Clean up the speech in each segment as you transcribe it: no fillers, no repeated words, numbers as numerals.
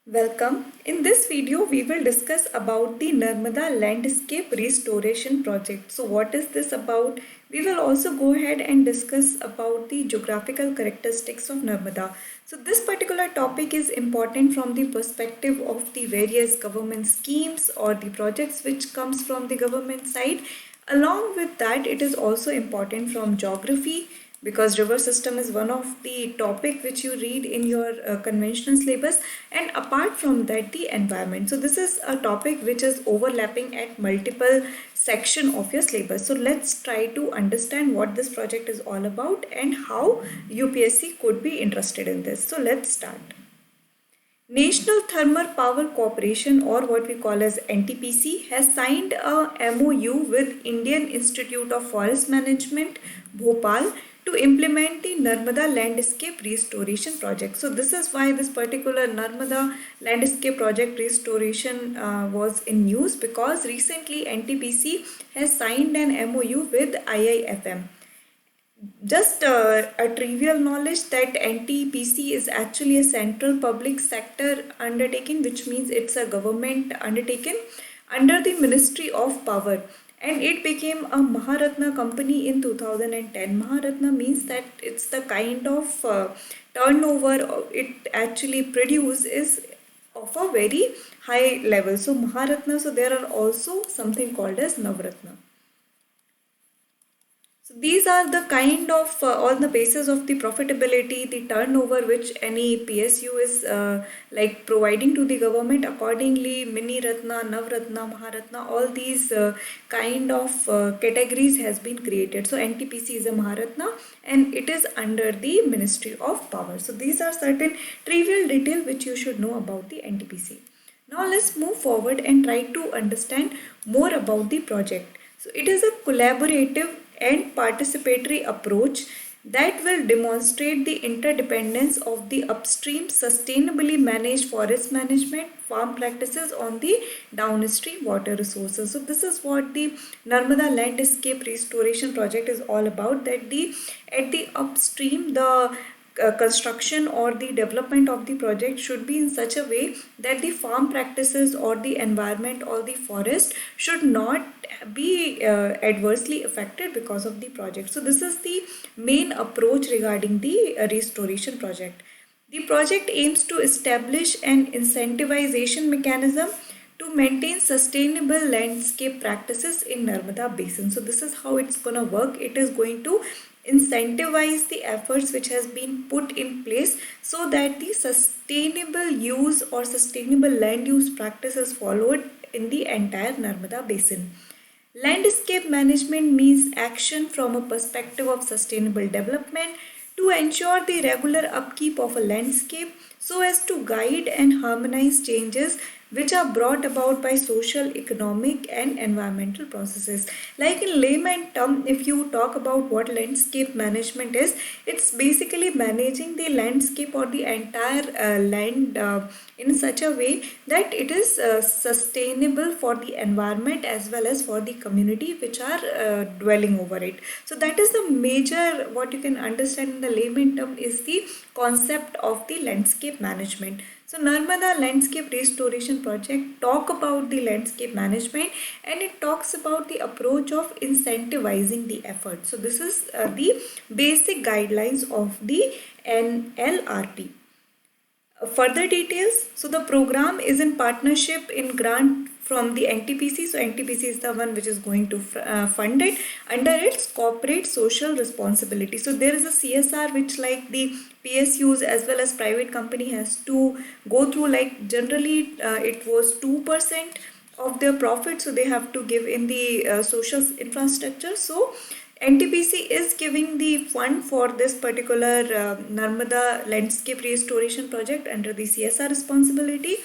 Welcome. In this video, we will discuss about the Narmada Landscape Restoration Project. So what is this about? We will also go ahead and discuss about the geographical characteristics of Narmada. So this particular topic is important from the perspective of the various government schemes or the projects which comes from the government side. Along with that, it is also important from geography because river system is one of the topic which you read in your conventional syllabus, and apart from that the environment. So this is a topic which is overlapping at multiple section of your syllabus. So let's try to understand what this project is all about and how UPSC could be interested in this. So let's start. National Thermal Power Corporation, or what we call as NTPC, has signed a MOU with Indian Institute of Forest Management, Bhopal, to implement the Narmada Landscape Restoration Project. So this is why this particular Narmada Landscape Project Restoration was in news, because recently NTPC has signed an MOU with IIFM. Just a trivial knowledge that NTPC is actually a central public sector undertaking, which means it's a government undertaking under the Ministry of Power, and it became a Maharatna company in 2010. Maharatna means that it's the kind of turnover it actually produces is of a very high level. So Maharatna, so there are also something called as Navratna. So these are the kind of on the basis of the profitability, the turnover which any PSU is like providing to the government. Accordingly, Mini Ratna, Navratna, Maharatna, all these kind of categories has been created. So NTPC is a Maharatna and it is under the Ministry of Power. So these are certain trivial detail which you should know about the NTPC. Now let's move forward and try to understand more about the project. So it is a collaborative and participatory approach that will demonstrate the interdependence of the upstream sustainably managed forest management farm practices on the downstream water resources. So this is what the Narmada Landscape Restoration Project is all about, that the at the upstream the construction or the development of the project should be in such a way that the farm practices or the environment or the forest should not be adversely affected because of the project. So this is the main approach regarding the restoration project. The project aims to establish an incentivization mechanism to maintain sustainable landscape practices in Narmada Basin. So this is how it's going to work. It is going to incentivize the efforts which has been put in place so that the sustainable use or sustainable land use practice is followed in the entire Narmada Basin. Landscape management means action from a perspective of sustainable development to ensure the regular upkeep of a landscape so as to guide and harmonize changes which are brought about by social, economic and environmental processes. Like in layman term, if you talk about what landscape management is, it's basically managing the landscape or the entire land in such a way that it is sustainable for the environment as well as for the community which are dwelling over it. So that is the major, what you can understand in the layman term, is the concept of the landscape management. So Narmada Landscape Restoration Project talk about the landscape management, and it talks about the approach of incentivizing the effort. So this is the basic guidelines of the NLRP. Further details, so the program is in partnership in grant from the NTPC. So NTPC is the one which is going to fund it under its corporate social responsibility. So there is a CSR which like the PSUs as well as private company has to go through, like generally it was 2% of their profit, so they have to give in the social infrastructure. So NTPC is giving the fund for this particular Narmada Landscape Restoration Project under the CSR responsibility,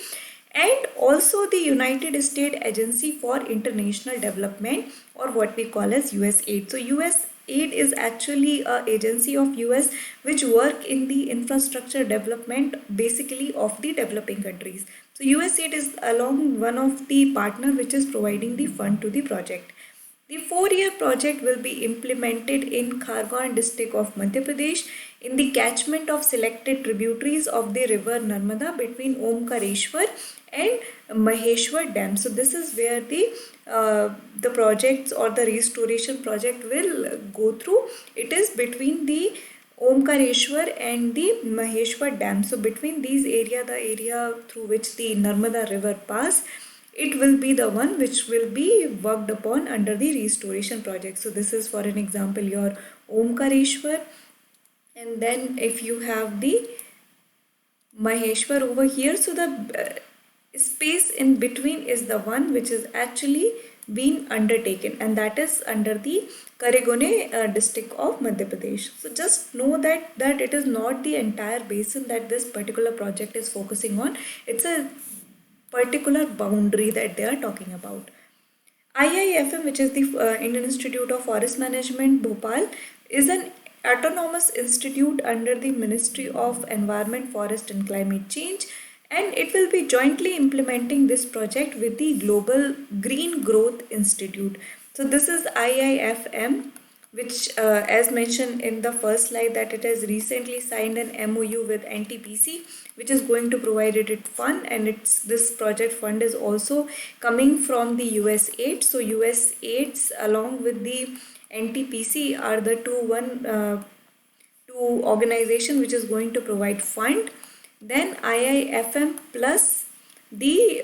and also the United States Agency for International Development, or what we call as USAID. So USAID is actually an agency of US which work in the infrastructure development basically of the developing countries. So USAID is along one of the partner which is providing the fund to the project. The 4-year project will be implemented in Khargone district of Madhya Pradesh in the catchment of selected tributaries of the river Narmada between Omkareshwar and Maheshwar Dam. So this is where the projects or the restoration project will go through. It is between the Omkareshwar and the Maheshwar Dam. So between these area, the area through which the Narmada River pass, it will be the one which will be worked upon under the restoration project. So this is, for an example, your Omkareshwar, and then if you have the Maheshwar over here, so the space in between is the one which is actually being undertaken, and that is under the Karegone district of Madhya Pradesh. So just know that it is not the entire basin that this particular project is focusing on. It's a particular boundary that they are talking about. IIFM, which is the Indian Institute of Forest Management, Bhopal, is an autonomous institute under the Ministry of Environment, Forest and Climate Change, and it will be jointly implementing this project with the Global Green Growth Institute. So this is IIFM, which as mentioned in the first slide, that it has recently signed an MOU with NTPC, which is going to provide it fund, and this project fund is also coming from the US aid. So US aids along with the NTPC are the two organization which is going to provide fund. Then IIFM plus the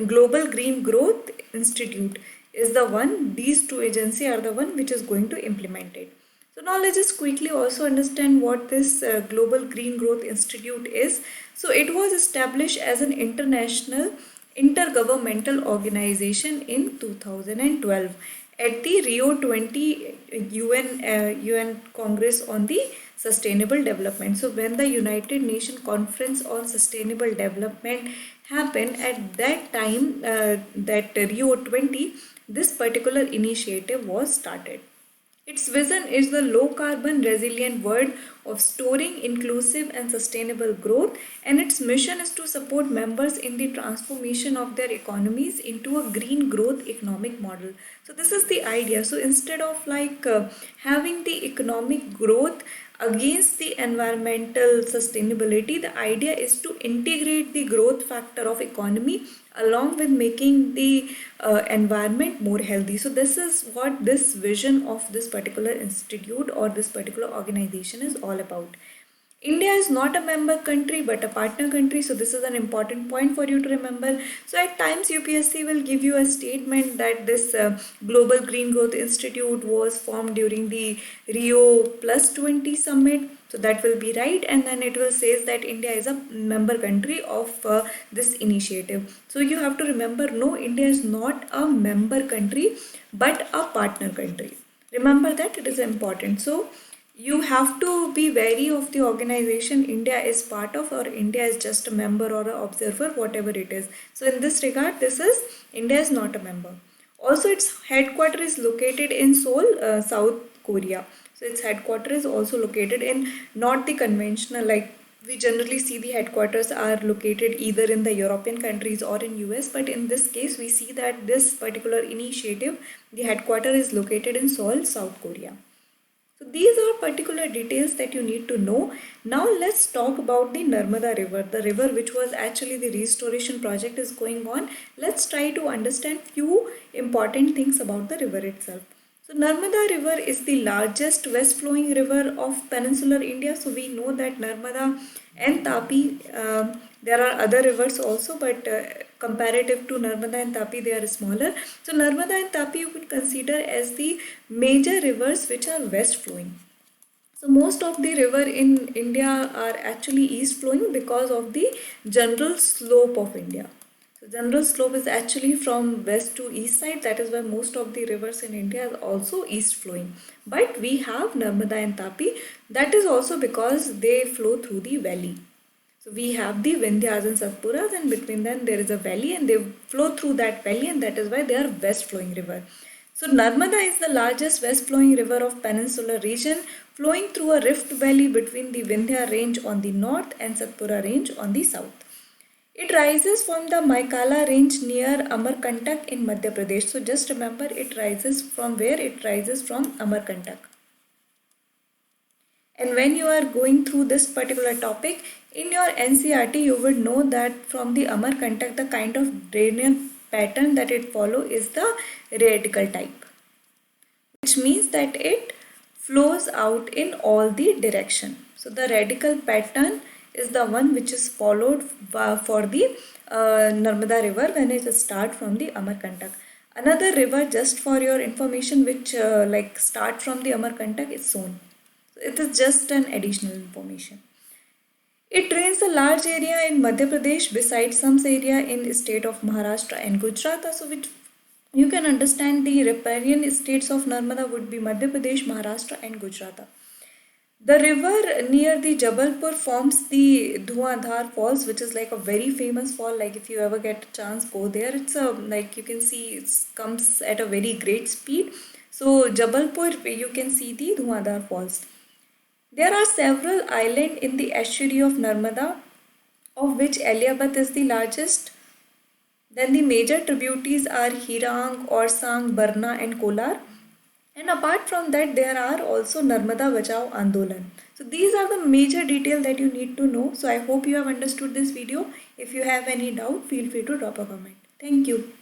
Global Green Growth Institute is the one. These two agencies are the one which is going to implement it. So now let's just quickly also understand what this Global Green Growth Institute is. So it was established as an international intergovernmental organization in 2012 at the Rio 20 UN Congress on the Sustainable Development. So when the United Nations Conference on Sustainable Development happened, at that time, that Rio 20, this particular initiative was started. Its vision is the low carbon resilient world of storing inclusive and sustainable growth, and its mission is to support members in the transformation of their economies into a green growth economic model. So this is the idea. So instead of having the economic growth against the environmental sustainability, the idea is to integrate the growth factor of economy along with making the environment more healthy. So this is what this vision of this particular institute or this particular organization is all about. India is not a member country but a partner country, so this is an important point for you to remember. So at times UPSC will give you a statement that this Global Green Growth Institute was formed during the Rio Plus 20 summit. So that will be right, and then it will say that India is a member country of this initiative. So you have to remember, no, India is not a member country but a partner country. Remember that, it is important. So you have to be wary of the organization India is part of, or India is just a member or an observer, whatever it is. So in this regard, this is India is not a member. Also, its headquarters is located in Seoul, South Korea. So its headquarters is also located in not the conventional, like we generally see the headquarters are located either in the European countries or in US, but in this case we see that this particular initiative, the headquarters is located in Seoul, South Korea. So these are particular details that you need to know. Now let's talk about the Narmada River, the river which was actually the restoration project is going on. Let's try to understand few important things about the river itself. So Narmada River is the largest west flowing river of peninsular India. So we know that Narmada and Tapi, there are other rivers also, but comparative to Narmada and Tapi, they are smaller. So Narmada and Tapi you can consider as the major rivers which are west flowing. So most of the river in India are actually east flowing because of the general slope of India. So general slope is actually from west to east side. That is why most of the rivers in India are also east flowing. But we have Narmada and Tapi. That is also because they flow through the valley. So we have the Vindhyas and Satpuras, and between them there is a valley, and they flow through that valley, and that is why they are west flowing river. So Narmada is the largest west flowing river of peninsular region, flowing through a rift valley between the Vindhya range on the north and Satpura range on the south. It rises from the Maikala range near Amarkantak in Madhya Pradesh. So just remember, it rises from where? It rises from Amarkantak. And when you are going through this particular topic in your NCRT, you would know that from the Amarkantak, the kind of drainage pattern that it follow is the radical type, which means that it flows out in all the direction. So the radical pattern is the one which is followed for the Narmada River when it start from the Amarkantak. Another river, just for your information, which like start from the Amarkantak is Son. So it is just an additional information. It drains a large area in Madhya Pradesh besides some area in state of Maharashtra and Gujarat. So which you can understand the riparian states of Narmada would be Madhya Pradesh, Maharashtra and Gujarat. The river near the Jabalpur forms the Dhuandhar Falls, which is like a very famous fall. Like if you ever get a chance, go there. It's a like you can see it comes at a very great speed. So Jabalpur, you can see the Dhuandhar Falls. There are several islands in the estuary of Narmada, of which Eliabat is the largest. Then the major tributaries are Hirang, Orsang, Barna and Kolar. And apart from that, there are also Narmada Bachao Andolan. So these are the major details that you need to know. So I hope you have understood this video. If you have any doubt, feel free to drop a comment. Thank you.